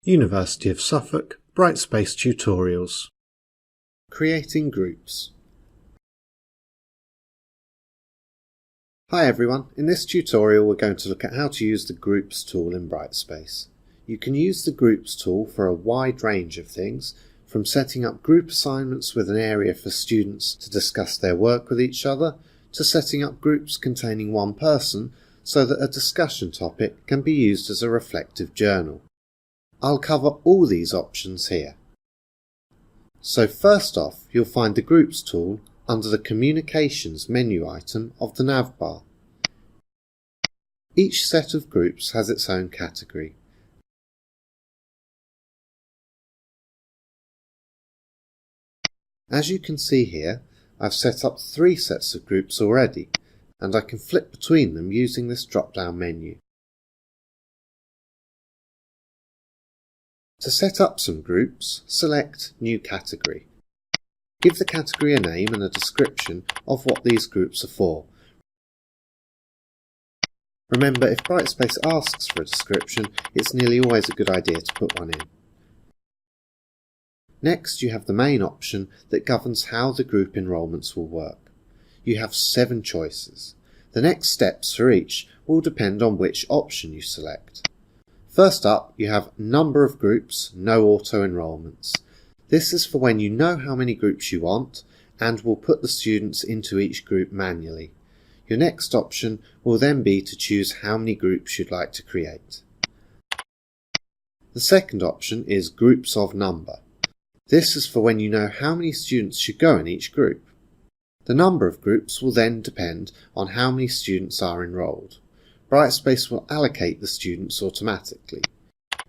University of Suffolk, Brightspace tutorials. Creating groups. Hi everyone, in this tutorial we're going to look at how to use the Groups tool in Brightspace. You can use the Groups tool for a wide range of things, from setting up group assignments with an area for students to discuss their work with each other, to setting up groups containing one person so that a discussion topic can be used as a reflective journal. I'll cover all these options here. So first off, you'll find the Groups tool under the Communications menu item of the navbar. Each set of groups has its own category. As you can see here, I've set up 3 sets of groups already, and I can flip between them using this drop-down menu. To set up some groups, select New Category. Give the category a name and a description of what these groups are for. Remember, if Brightspace asks for a description, it's nearly always a good idea to put one in. Next, you have the main option that governs how the group enrolments will work. You have 7 choices. The next steps for each will depend on which option you select. First up, you have Number of Groups, No Auto-Enrolments. This is for when you know how many groups you want and will put the students into each group manually. Your next option will then be to choose how many groups you'd like to create. The second option is Groups of Number. This is for when you know how many students should go in each group. The number of groups will then depend on how many students are enrolled. Brightspace will allocate the students automatically.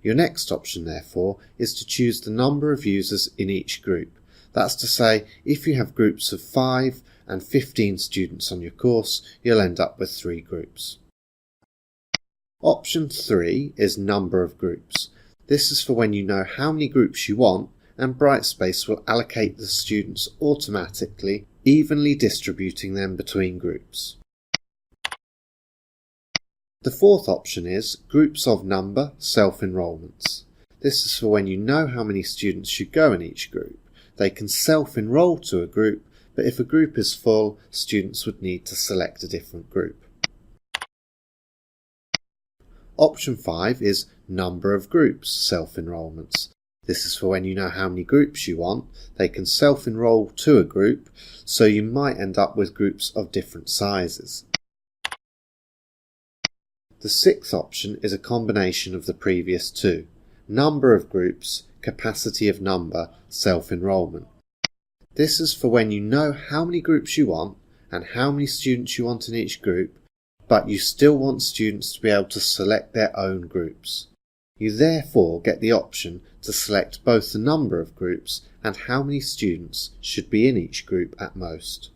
Your next option, therefore, is to choose the number of users in each group. That's to say, if you have groups of 5 and 15 students on your course, you'll end up with 3 groups. Option 3 is Number of Groups. This is for when you know how many groups you want, and Brightspace will allocate the students automatically, evenly distributing them between groups. The fourth option is Groups of Number, Self-Enrolments. This is for when you know how many students should go in each group. They can self-enroll to a group, but if a group is full, students would need to select a different group. Option 5 is Number of Groups, Self-Enrolments. This is for when you know how many groups you want. They can self-enroll to a group, so you might end up with groups of different sizes. The sixth option is a combination of the previous 2. Number of Groups, Capacity of Number, Self-Enrolment. This is for when you know how many groups you want and how many students you want in each group, but you still want students to be able to select their own groups. You therefore get the option to select both the number of groups and how many students should be in each group at most.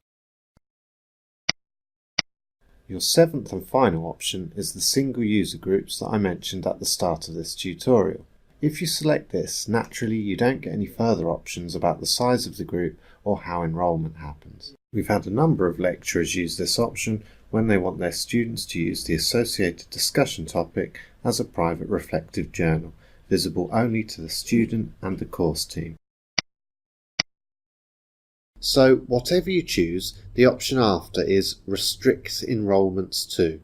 Your 7th and final option is the single user groups that I mentioned at the start of this tutorial. If you select this, naturally you don't get any further options about the size of the group or how enrolment happens. We've had a number of lecturers use this option when they want their students to use the associated discussion topic as a private reflective journal, visible only to the student and the course team. So whatever you choose, the option after is Restrict Enrolments To.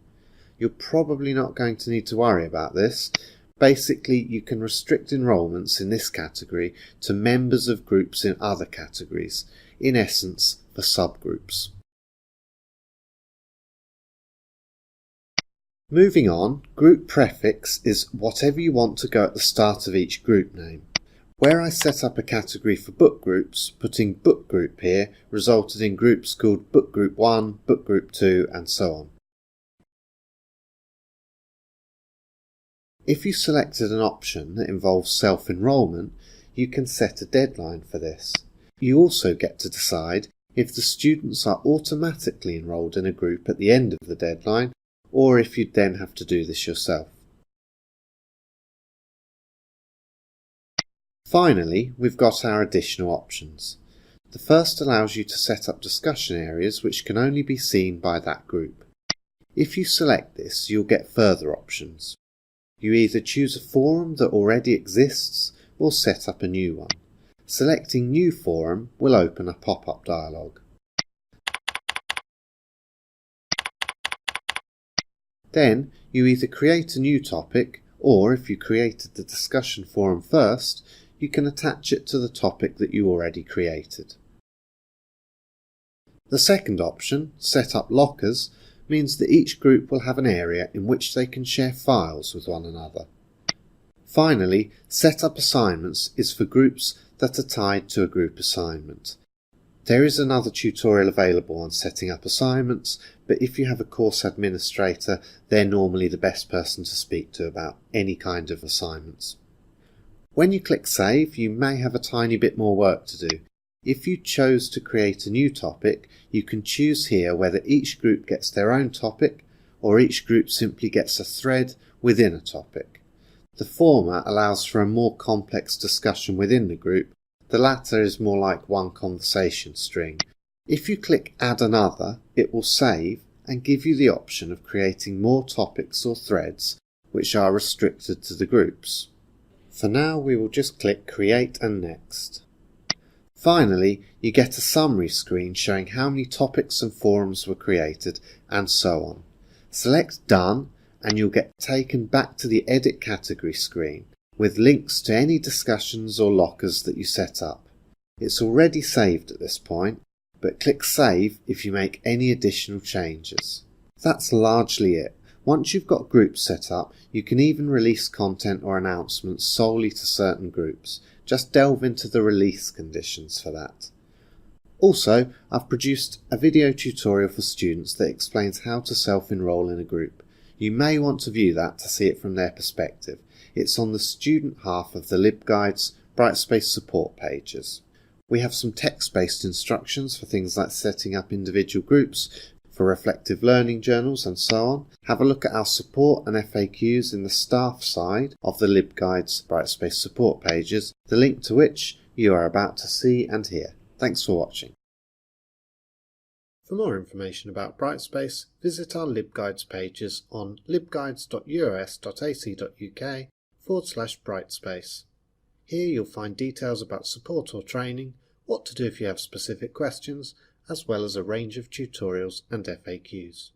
You're probably not going to need to worry about this. Basically, you can restrict enrolments in this category to members of groups in other categories, in essence, for subgroups. Moving on, Group Prefix is whatever you want to go at the start of each group name. Where I set up a category for book groups, putting book group here resulted in groups called book group 1, book group 2 and so on. If you selected an option that involves self-enrolment, you can set a deadline for this. You also get to decide if the students are automatically enrolled in a group at the end of the deadline, or if you'd then have to do this yourself. Finally, we've got our additional options. The first allows you to set up discussion areas which can only be seen by that group. If you select this, you'll get further options. You either choose a forum that already exists or set up a new one. Selecting New Forum will open a pop-up dialog. Then you either create a new topic, or if you created the discussion forum first, you can attach it to the topic that you already created. The second option, Set up lockers, means that each group will have an area in which they can share files with one another. Finally, Set up assignments is for groups that are tied to a group assignment. There is another tutorial available on setting up assignments, but if you have a course administrator, they're normally the best person to speak to about any kind of assignments. When you click Save, you may have a tiny bit more work to do. If you chose to create a new topic, you can choose here whether each group gets their own topic or each group simply gets a thread within a topic. The former allows for a more complex discussion within the group. The latter is more like one conversation string. If you click Add Another, it will save and give you the option of creating more topics or threads which are restricted to the groups. For now, we will just click Create and Next. Finally, you get a summary screen showing how many topics and forums were created, and so on. Select Done, and you'll get taken back to the Edit Category screen, with links to any discussions or lockers that you set up. It's already saved at this point, but click Save if you make any additional changes. That's largely it. Once you've got groups set up, you can even release content or announcements solely to certain groups. Just delve into the release conditions for that. Also, I've produced a video tutorial for students that explains how to self-enroll in a group. You may want to view that to see it from their perspective. It's on the student half of the LibGuide's Brightspace support pages. We have some text-based instructions for things like setting up individual groups, for reflective learning journals and so on. Have a look at our support and FAQs in the staff side of the LibGuide's Brightspace support pages, the link to which you are about to see and hear. Thanks for watching. For more information about Brightspace, visit our LibGuides pages on libguides.us.ac.uk/Brightspace. Here you'll find details about support or training, what to do if you have specific questions, as well as a range of tutorials and FAQs.